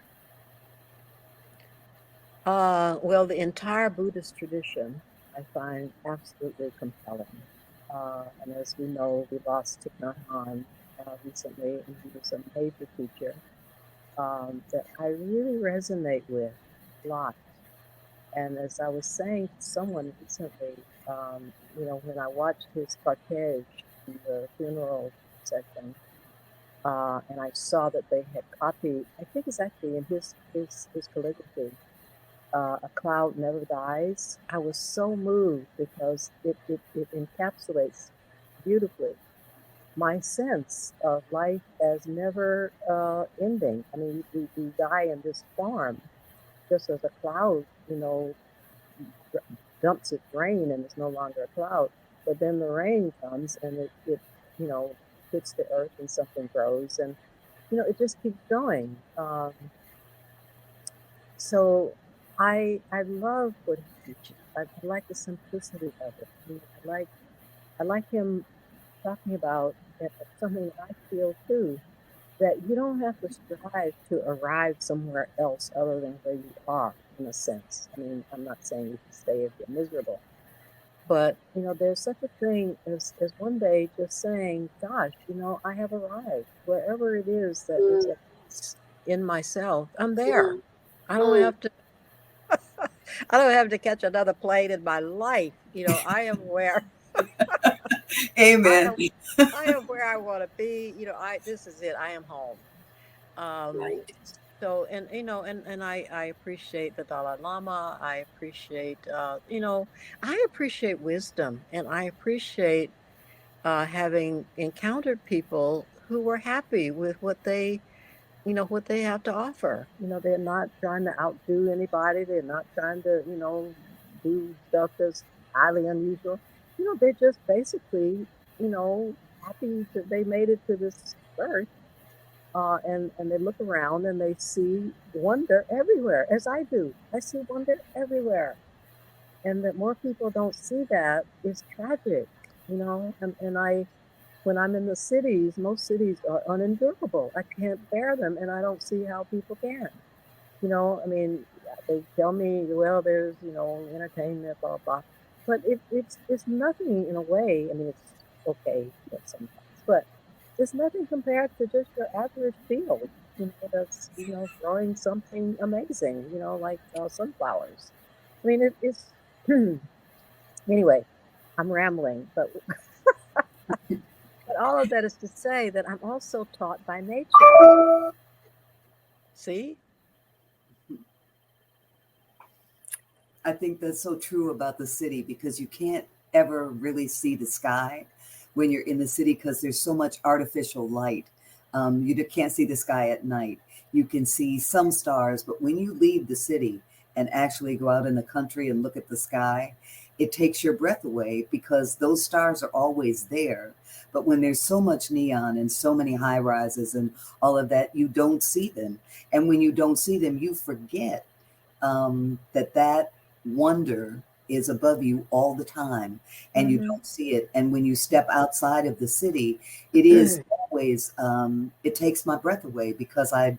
Well, the entire Buddhist tradition I find absolutely compelling. And as we know, we lost Thich Nhat Hanh recently, and he was a major teacher. that I really resonate with a lot. And as I was saying to someone recently, when I watched his cortege in the funeral session, and I saw that they had copied, I think it's actually in his calligraphy, A Cloud Never Dies. I was so moved because it encapsulates beautifully my sense of life as never ending. I mean, we die in this form, just as a cloud, dumps its rain and it's no longer a cloud. But then the rain comes and it hits the earth and something grows, and it just keeps going. So I love what he teaches. I like the simplicity of it. I like him talking about something that I feel too, that you don't have to strive to arrive somewhere else other than where you are, in a sense. I mean, I'm not saying you should stay if you're miserable, but there's such a thing as one day just saying, gosh, I have arrived. Wherever it is that is in myself, I'm there. I don't have to I don't have to catch another plane in my life. I am where Amen. I am where I want to be. This is it. I am home. Right. So, and I appreciate the Dalai Lama. I appreciate, I appreciate wisdom, and I appreciate having encountered people who were happy with what they have to offer. They're not trying to outdo anybody. They're not trying to, do stuff that's highly unusual. They're just basically, happy that they made it to this earth. And they look around and they see wonder everywhere, as I do. I see wonder everywhere. And that more people don't see that is tragic, and when I'm in the cities, most cities are unendurable. I can't bear them, and I don't see how people can. I mean, they tell me, well, there's, entertainment, blah, blah. But it's nothing in a way. I mean, it's okay sometimes, but it's nothing compared to just your average field, that's, growing something amazing, like sunflowers. I mean, it's, anyway, I'm rambling, but all of that is to say that I'm also taught by nature. See? I think that's so true about the city, because you can't ever really see the sky when you're in the city because there's so much artificial light. You can't see the sky at night. You can see some stars, but when you leave the city and actually go out in the country and look at the sky, it takes your breath away because those stars are always there. But when there's so much neon and so many high rises and all of that, you don't see them. And when you don't see them, you forget that wonder is above you all the time, and you don't see it. And when you step outside of the city, it is always it takes my breath away, because I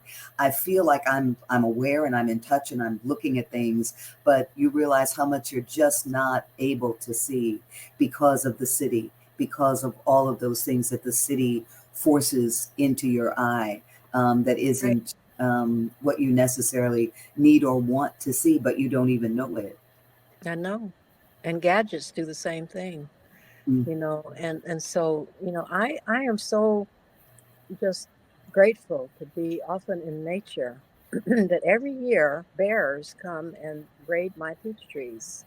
feel like I'm aware and I'm in touch and I'm looking at things, but you realize how much you're just not able to see because of the city, because of all of those things that the city forces into your eye, that isn't what you necessarily need or want to see, but you don't even know it. I know. And gadgets do the same thing, and so, I am so just grateful to be often in nature that every year bears come and raid my peach trees.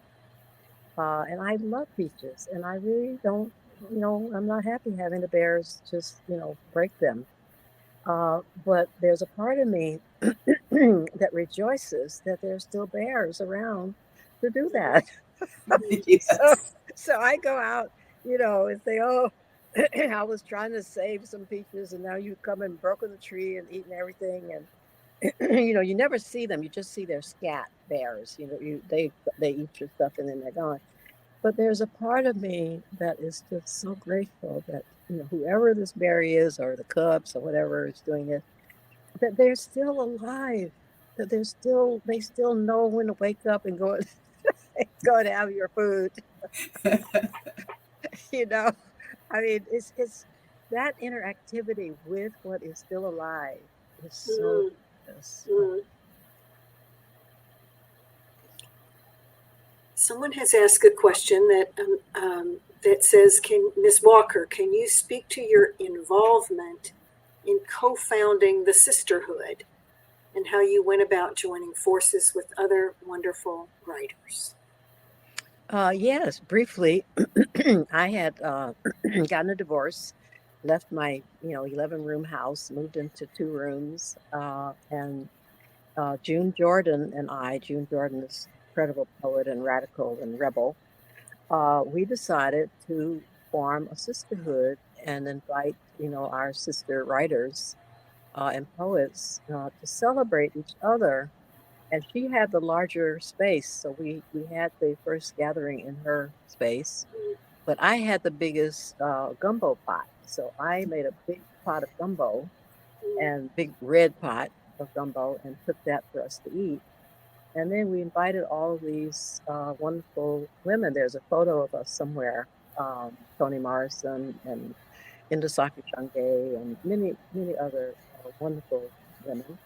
And I love peaches, and I really don't, I'm not happy having the bears just, break them. But there's a part of me that rejoices that there's still bears around to do that. Yes. So I go out, and say, oh, I was trying to save some peaches, and now you come and broken the tree and eaten everything. And you never see them. You just see their scat bears. They eat your stuff and then they're gone. But there's a part of me that is just so grateful that whoever this berry is, or the cubs or whatever is doing it, that they're still alive. That they still know when to wake up and go go and have your food. I mean, it's that interactivity with what is still alive is so this. Mm. Someone has asked a question that says, "Can Ms. Walker, can you speak to your involvement in co-founding the Sisterhood and how you went about joining forces with other wonderful writers?" Yes, briefly. I had gotten a divorce, left my 11-room house, moved into 2 rooms, and June Jordan is an incredible poet and radical and rebel. We decided to form a sisterhood and invite our sister writers and poets to celebrate each other. And she had the larger space, so we had the first gathering in her space. But I had the biggest gumbo pot, so I made a big pot of gumbo and big red pot of gumbo and cooked that for us to eat. And then we invited all of these wonderful women. There's a photo of us somewhere, Toni Morrison and Indasaki Shange and many other wonderful women.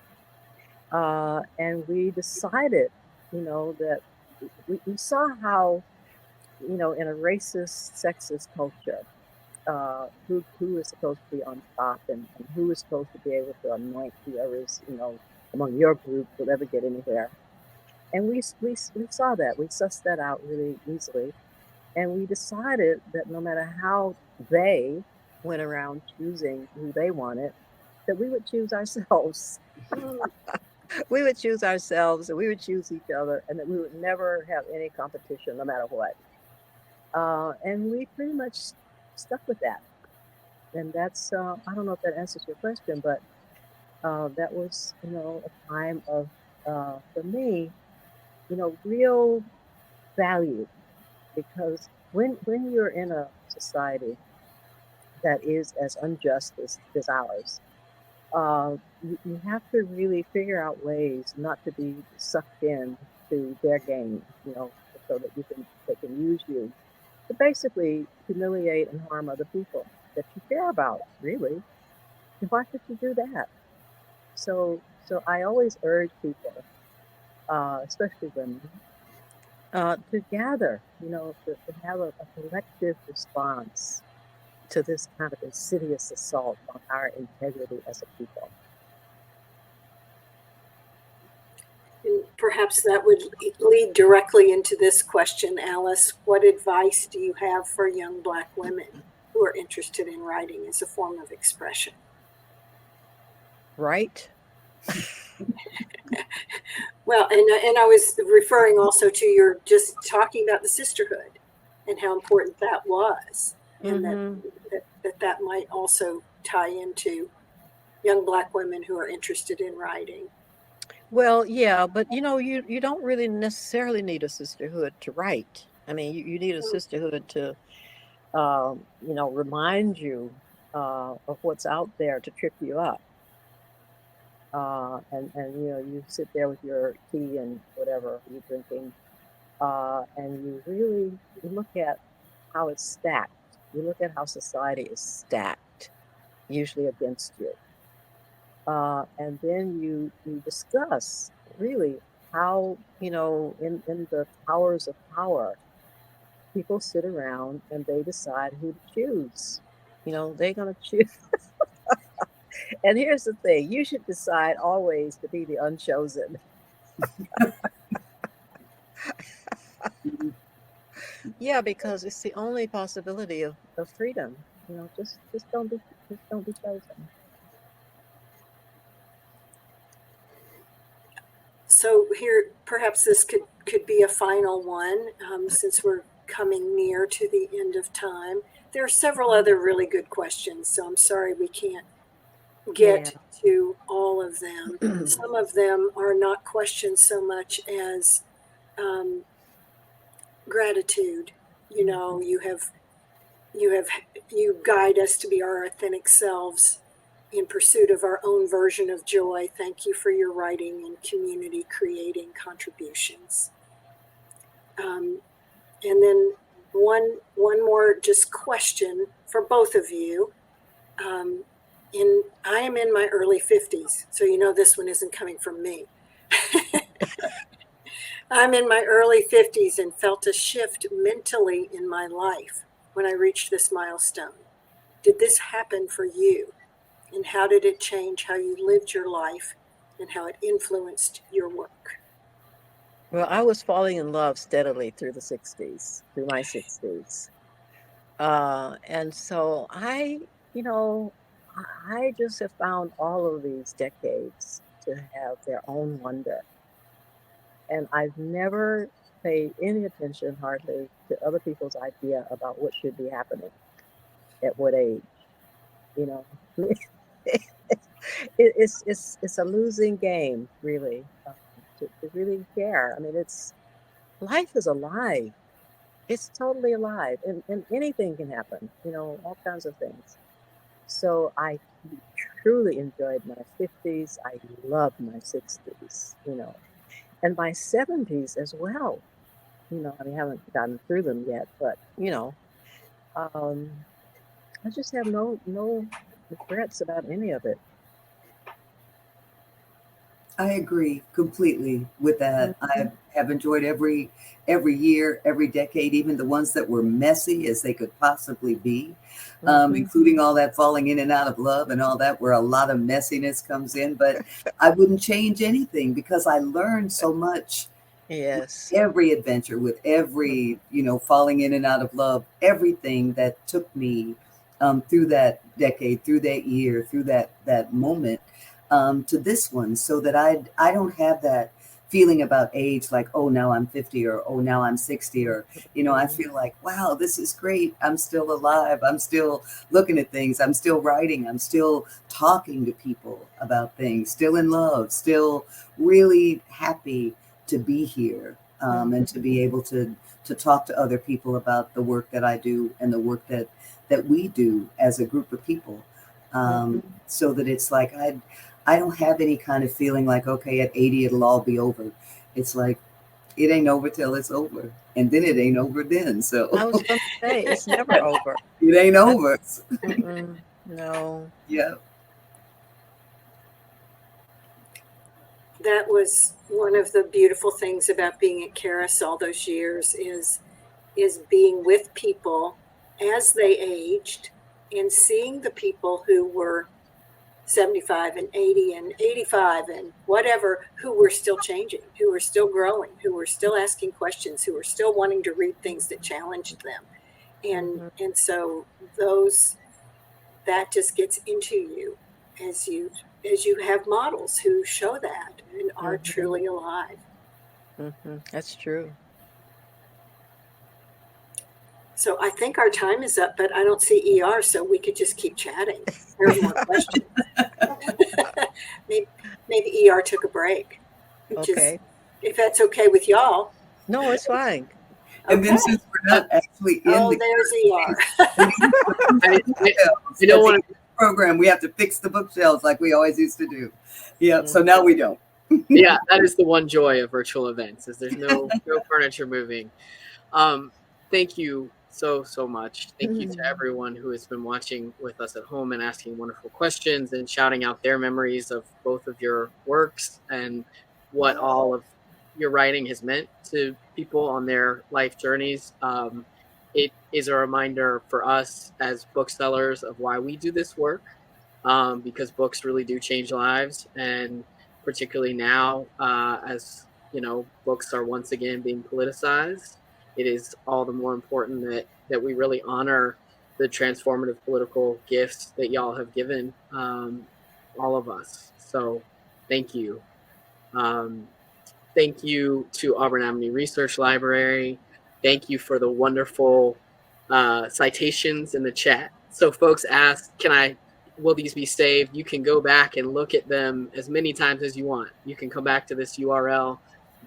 And we decided, that we saw how, in a racist, sexist culture, who is supposed to be on top and who is supposed to be able to anoint whoever's, among your group will ever get anywhere. And we saw that. We sussed that out really easily. And we decided that no matter how they went around choosing who they wanted, that we would choose ourselves. We would choose ourselves and we would choose each other, and that we would never have any competition no matter what. And we pretty much stuck with that. And that's, I don't know if that answers your question, but that was, a time of, for me, real value. Because when you're in a society that is as unjust as ours, you have to really figure out ways not to be sucked in to their game, so that they can use you to basically humiliate and harm other people that you care about, really. And why should you do that? So I always urge people, especially women, to gather, to have a collective response to this kind of insidious assault on our integrity as a people. And perhaps that would lead directly into this question, Alice. What advice do you have for young Black women who are interested in writing as a form of expression? Right? Well, and I was referring also to your just talking about the sisterhood and how important that was, and that might also tie into young Black women who are interested in writing. Well, yeah, but you don't really necessarily need a sisterhood to write. I mean, you need a sisterhood to, remind you of what's out there to trip you up. And you sit there with your tea and whatever you're drinking, and you really look at how it's stacked. You look at how society is stacked, usually against you. And then you discuss really how, in the towers of power, people sit around and they decide who to choose. They're going to choose. And here's the thing, you should decide always to be the unchosen. Yeah, because it's the only possibility of freedom. Just don't be chosen. So here, perhaps this could be a final one, since we're coming near to the end of time. There are several other really good questions, so I'm sorry we can't get to all of them. Some of them are not questions so much as gratitude. You guide us to be our authentic selves in pursuit of our own version of joy. Thank you for your writing and community creating contributions. And then one more just question for both of you. I am in my early 50s, so you know this one isn't coming from me. I'm in my early 50s and felt a shift mentally in my life when I reached this milestone. Did this happen for you? And how did it change how you lived your life and how it influenced your work? Well, I was falling in love steadily through the 60s, through my 60s. And so you know, I just have found all of these decades to have their own wonder. And I've never paid any attention hardly to other people's idea about what should be happening at what age, you know. It's a losing game, really, to really care. I mean, life is alive. It's totally alive, and anything can happen, you know, all kinds of things. So I truly enjoyed my 50s. I loved my 60s, you know, and my 70s as well. You know, I haven't gotten through them yet, but you know, I just have no regrets about any of it. I agree completely with that. Mm-hmm. I have enjoyed every year, every decade, even the ones that were messy as they could possibly be, Mm-hmm. including all that falling in and out of love and all that, where a lot of messiness comes in. But I wouldn't change anything because I learned so much. Yes. Every adventure, with every, you know, falling in and out of love, everything that took me through that decade, through that year, through that moment, to this one, so that I don't have that feeling about age, like, oh, now I'm 50, or oh, now I'm 60, or, you know, I feel like, wow, this is great. I'm still alive. I'm still looking at things. I'm still writing. I'm still talking to people about things, still in love, still really happy to be here, and to be able to talk to other people about the work that I do and the work that we do as a group of people, so that it's like I don't have any kind of feeling like, okay, at 80 it'll all be over. It's like, it ain't over till it's over, and then it ain't over then. So I was going to say, it's never over. It ain't over. No. Yeah. That was one of the beautiful things about being at Charis all those years is being with people as they aged and seeing the people who were 75 and 80 and 85 and whatever, who were still changing, who were still growing, who were still asking questions, who were still wanting to read things that challenged them. And so that just gets into you as you have models who show that and are truly alive. That's true. So I think our time is up, but I don't see ER, so we could just keep chatting. There's more questions. maybe ER took a break. Okay. If that's okay with y'all. No, it's fine. And then since we're not actually in there's ER. We don't want to program. We have to fix the bookshelves like we always used to do. Yeah. So now we don't. Yeah, that is the one joy of virtual events, is there's no furniture moving. Thank you so much. Thank you to everyone who has been watching with us at home and asking wonderful questions and shouting out their memories of both of your works and what all of your writing has meant to people on their life journeys. It is a reminder for us as booksellers of why we do this work, because books really do change lives, and particularly now, as you know, books are once again being politicized. It is all the more important that we really honor the transformative political gifts that y'all have given all of us. So thank you. Thank you to Auburn Avenue Research Library. Thank you for the wonderful citations in the chat. So folks asked, will these be saved? You can go back and look at them as many times as you want. You can come back to this URL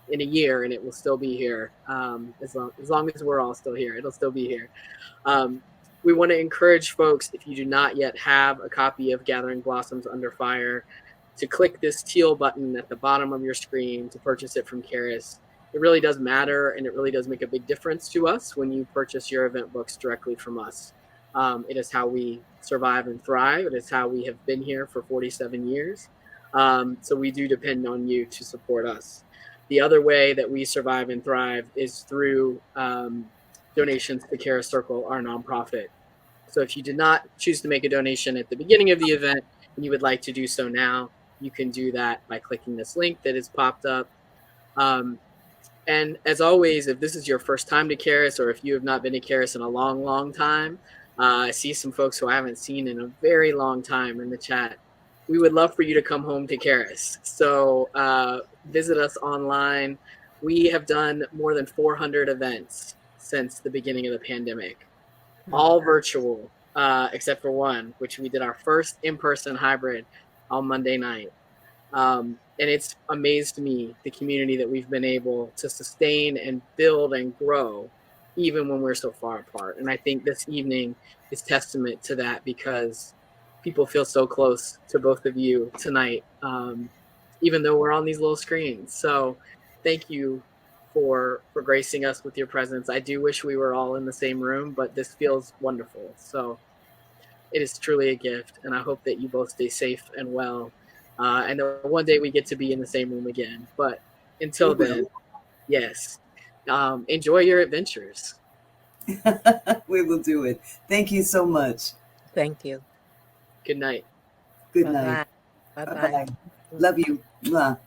in a year and it will still be here. As long as we're all still here, it'll still be here. We want to encourage folks, if you do not yet have a copy of Gathering Blossoms Under Fire, to click this teal button at the bottom of your screen to purchase it from Charis. It really does matter, and it really does make a big difference to us when you purchase your event books directly from us. It is how we survive and thrive. It is how we have been here for 47 years. So we do depend on you to support us. The other way that we survive and thrive is through donations to Charis Circle, our nonprofit. So if you did not choose to make a donation at the beginning of the event and you would like to do so now, you can do that by clicking this link that is popped up. And as always, if this is your first time to Charis, or if you have not been to Charis in a long, long time, I see some folks who I haven't seen in a very long time in the chat. We would love for you to come home to Charis. So visit us online. We have done more than 400 events since the beginning of the pandemic, all virtual, except for one, which we did our first in-person hybrid on Monday night. And it's amazed me, the community that we've been able to sustain and build and grow, even when we're so far apart. And I think this evening is testament to that, because people feel so close to both of you tonight, even though we're on these little screens. So thank you for gracing us with your presence. I do wish we were all in the same room, but this feels wonderful. So it is truly a gift, and I hope that you both stay safe and well. And then one day we get to be in the same room again. But until then, yes, enjoy your adventures. We will do it. Thank you so much. Thank you. Good night. Good Bye-bye. night. Bye-bye. Bye-bye. Love you. Mwah.